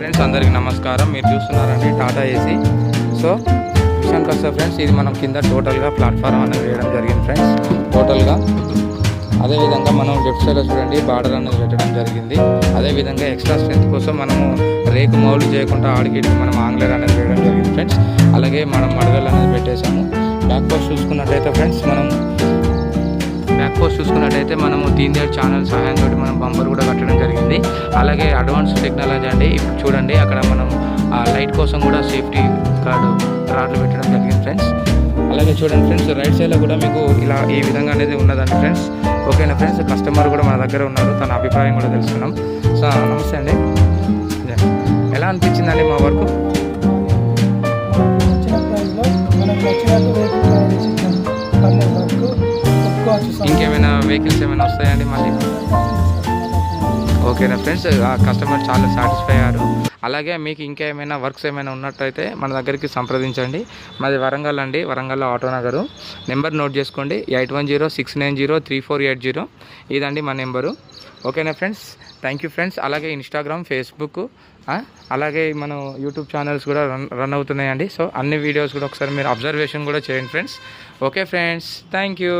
Friends, అందరికీ నమస్కారం. మీరు చూస్తున్నారండి టాటా ఏసీ. సో విషయానికి వస్తే ఫ్రెండ్స్, ఇది మనం కింద టోటల్గా ప్లాట్ఫామ్ అనేది వేయడం జరిగింది ఫ్రెండ్స్. టోటల్గా అదేవిధంగా మనం లెఫ్ట్ సైడ్లో చూడండి బార్డర్ అనేది పెట్టడం జరిగింది. అదేవిధంగా ఎక్స్ట్రా స్ట్రెంత్ కోసం మనము రేకు మౌలు చేయకుండా ఆడికి మనం ఆంగ్లర్ అనేది వేయడం జరిగింది ఫ్రెండ్స్. అలాగే మనం మడగలు అనేది పెట్టేసాము. బ్యాక్ పోస్ట్ చూసుకున్నట్టయితే ఫ్రెండ్స్, మనము దీని దగ్గర ఛానల్ సహాయంతో మనం బంపర్ కూడా కట్టడం జరిగింది. అలాగే అడ్వాన్స్ టెక్నాలజీ అండి. ఇప్పుడు చూడండి అక్కడ మనం లైట్ కోసం కూడా సేఫ్టీ గార్డు రాడ్లు పెట్టడం జరిగింది ఫ్రెండ్స్. అలాగే చూడండి ఫ్రెండ్స్, రైట్ సైడ్లో కూడా మీకు ఇలా ఈ విధంగా అనేది ఉన్నదండి ఫ్రెండ్స్. ఓకేనా ఫ్రెండ్స్, కస్టమర్ కూడా మన దగ్గర ఉన్నారు, తన అభిప్రాయం కూడా తెలుసుకున్నాం. సో నమస్తే అండి, ఎలా అనిపించిందండి మా వర్క్? ఇంకేమైనా వెహికల్స్ ఏమైనా వస్తాయండి మళ్ళీ? ఓకేనా ఫ్రెండ్స్, ఆ కస్టమర్ చాలా సాటిస్ఫై అయ్యారు. అలాగే మీకు ఇంకేమైనా వర్క్స్ ఏమైనా ఉన్నట్టయితే మన దగ్గరికి సంప్రదించండి. మాది వరంగల్ అండి, వరంగల్లో ఆటోనగరు. నెంబర్ నోట్ చేసుకోండి, 8106903480. ఇదండి మా నెంబరు. ఓకేనా ఫ్రెండ్స్, థ్యాంక్ యూ ఫ్రెండ్స్. అలాగే ఇన్స్టాగ్రామ్, ఫేస్బుక్, అలాగే మనం యూట్యూబ్ ఛానల్స్ కూడా రన్ అవుతున్నాయండి. సో అన్ని వీడియోస్ కూడా ఒకసారి మీరు అబ్జర్వేషన్ కూడా చేయండి friends. Okay friends, thank you.